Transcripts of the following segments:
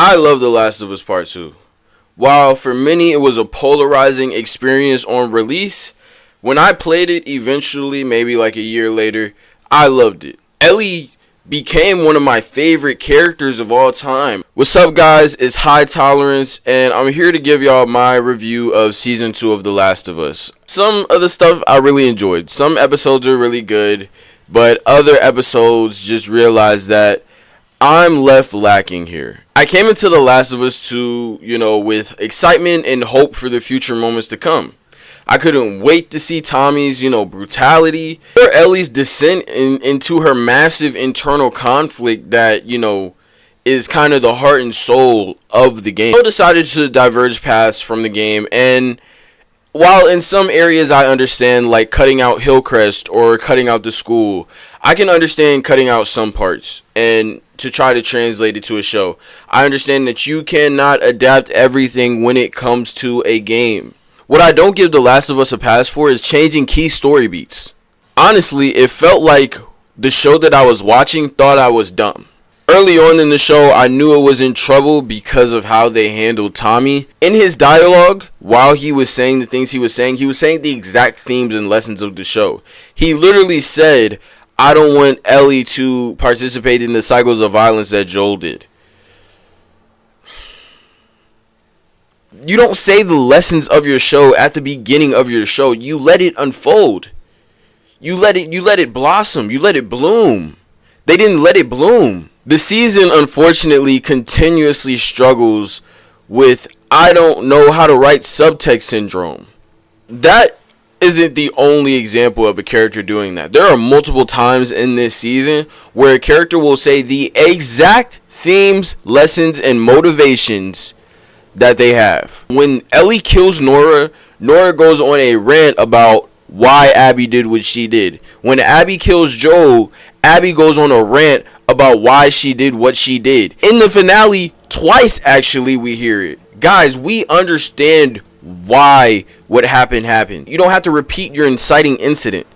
I love The Last of Us Part 2. While for many it was a polarizing experience on release, when I played it eventually, maybe like a year later, I loved it. Ellie became one of my favorite characters of all time. What's up, guys? It's High Tolerance, and I'm here to give y'all my review of Season 2 of The Last of Us. Some of the stuff I really enjoyed. Some episodes are really good, but other episodes just realized that I'm left lacking here. I came into The Last of Us 2, with excitement and hope for the future moments to come. I couldn't wait to see Tommy's, brutality, or Ellie's descent into her massive internal conflict that, is kind of the heart and soul of the game. I decided to diverge paths from the game, and while in some areas I understand, like cutting out Hillcrest or cutting out the school, I can understand cutting out some parts and to try to translate it to a show. I understand that you cannot adapt everything when it comes to a game. What I don't give The Last of Us a pass for is changing key story beats. Honestly, it felt like the show that I was watching thought I was dumb. Early on in the show, I knew it was in trouble because of how they handled Tommy. In his dialogue, while he was saying the things he was saying the exact themes and lessons of the show. He literally said, I don't want Ellie to participate in the cycles of violence that Joel did. You don't say the lessons of your show at the beginning of your show. You let it unfold. You let it blossom. You let it bloom. They didn't let it bloom. The season, unfortunately, continuously struggles with I don't know how to write subtext syndrome. That isn't the only example of a character doing that. There are multiple times in this season where a character will say the exact themes, lessons, and motivations that they have. When Ellie kills Nora goes on a rant about why Abby did what she did. When Abby kills Joel, Abby goes on a rant about why she did what she did. In the finale, twice actually, we hear it. Guys, we understand why what happened. You don't have to repeat your inciting incident.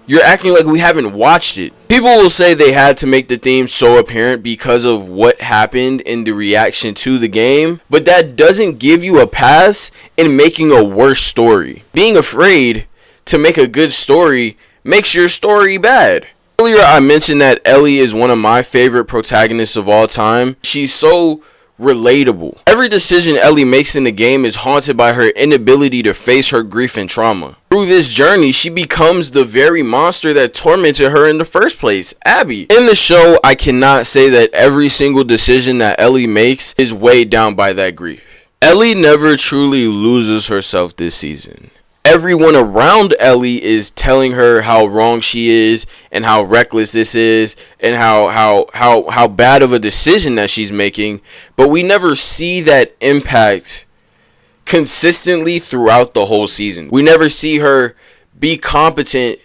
You're acting like we haven't watched it. People will say they had to make the theme so apparent because of what happened in the reaction to the game, but that doesn't give you a pass in making a worse story. Being afraid to make a good story makes your story bad. Earlier I mentioned that Ellie is one of my favorite protagonists of all time. She's so relatable. Every decision Ellie makes in the game is haunted by her inability to face her grief and trauma. Through this journey, she becomes the very monster that tormented her in the first place, Abby. In the show, I cannot say that every single decision that Ellie makes is weighed down by that grief. Ellie never truly loses herself this season. Everyone around Ellie is telling her how wrong she is and how reckless this is and how bad of a decision that she's making, but we never see that impact consistently throughout the whole season. We never see her be competent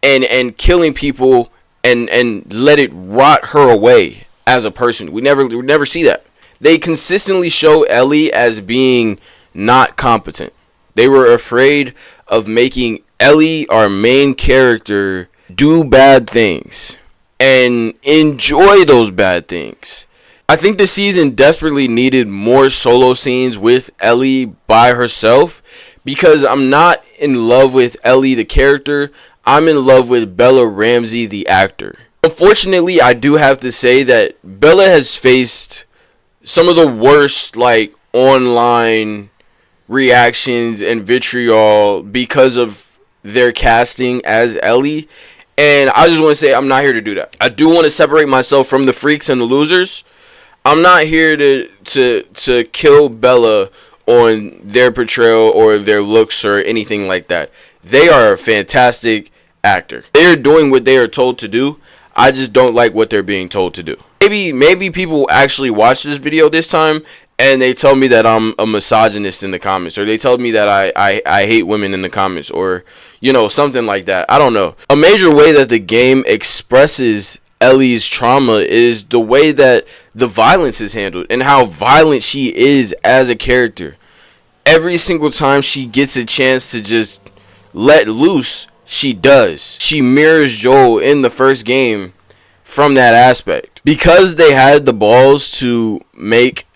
and killing people and let it rot her away as a person. We never see that. They consistently show Ellie as being not competent. They were afraid of making Ellie, our main character, do bad things and enjoy those bad things. I think the season desperately needed more solo scenes with Ellie by herself because I'm not in love with Ellie the character. I'm in love with Bella Ramsey the actor. Unfortunately, I do have to say that Bella has faced some of the worst online reactions and vitriol because of their casting as Ellie, and I just want to say I'm not here to do that. I do want to separate myself from the freaks and the losers. I'm not here to kill Bella on their portrayal or their looks or anything like that. They are a fantastic actor. They are doing what they are told to do. I just don't like what they're being told to do. Maybe people actually watch this video this time and they tell me that I'm a misogynist in the comments, or they tell me that I hate women in the comments, or something like that. I don't know. A major way that the game expresses Ellie's trauma is the way that the violence is handled and how violent she is as a character. Every single time she gets a chance to just let loose, she does. She mirrors Joel in the first game from that aspect. Because they had the balls to make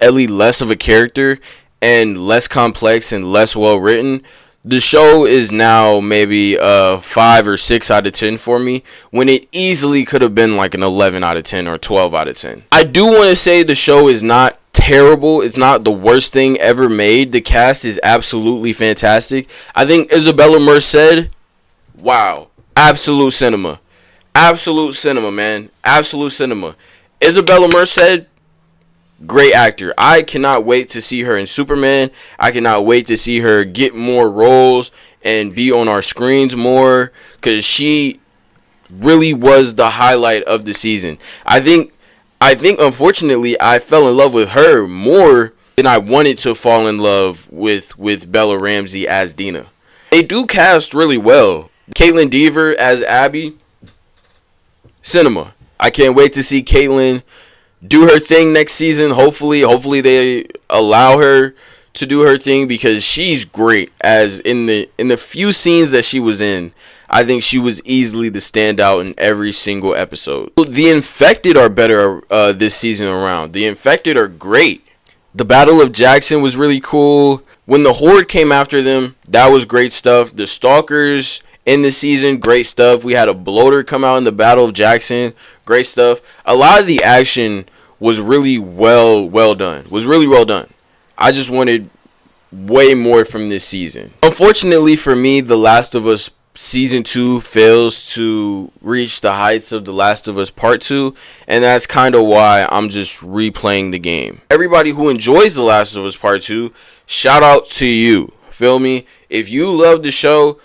Ellie less of a character and less complex and less well written, the show is now maybe a 5 or 6 out of 10 for me, when it easily could have been like an 11 out of 10 or 12 out of 10. I do want to say the show is not terrible. It's not the worst thing ever made. The cast is absolutely fantastic. I think Isabella Merced, wow, absolute cinema. Absolute cinema, man. Absolute cinema. Isabella Merced, great actor. I cannot wait to see her in Superman. I cannot wait to see her get more roles and be on our screens more, because she really was the highlight of the season. I think unfortunately I fell in love with her more than I wanted to fall in love with Bella Ramsey as Dina. They do cast really well. Caitlin Dever as Abby, cinema. I can't wait to see Caitlin do her thing next season. Hopefully they allow her to do her thing, because she's great. As in the few scenes that she was in, I think she was easily the standout in every single episode. The Infected are better this season around. The Infected are great. The Battle of Jackson was really cool. When the Horde came after them, that was great stuff. The Stalkers in the season, great stuff. We had a bloater come out in the Battle of Jackson, great stuff. A lot of the action was really well done. I just wanted way more from this season. Unfortunately for me, The Last of Us Season 2 fails to reach the heights of The Last of Us Part 2, and that's kind of why I'm just replaying the game. Everybody who enjoys The Last of Us Part 2, shout out to you. Feel me? If you love the show,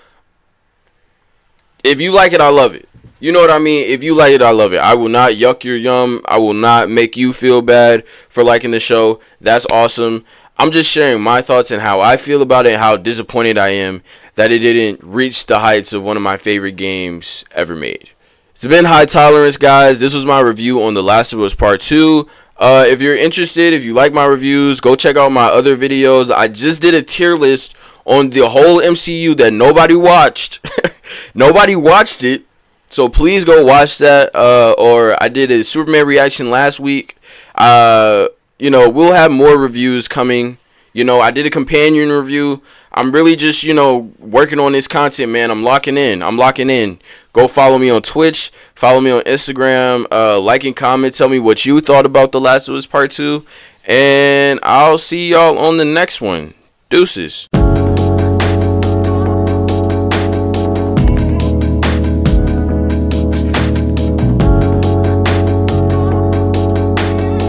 if you like it, I love it. You know what I mean? If you like it, I love it. I will not yuck your yum. I will not make you feel bad for liking the show. That's awesome. I'm just sharing my thoughts and how I feel about it, and how disappointed I am that it didn't reach the heights of one of my favorite games ever made. It's been High Tolerance, guys. This was my review on The Last of Us Part 2. If you're interested, if you like my reviews, go check out my other videos. I just did a tier list on the whole MCU that nobody watched. Nobody watched it. So please go watch that. Or I did a Superman reaction last week. We'll have more reviews coming. I did a companion review. I'm really just, working on this content, man. I'm locking in. Go follow me on Twitch. Follow me on Instagram. Like and comment. Tell me what you thought about The Last of Us Part 2. And I'll see y'all on the next one. Deuces.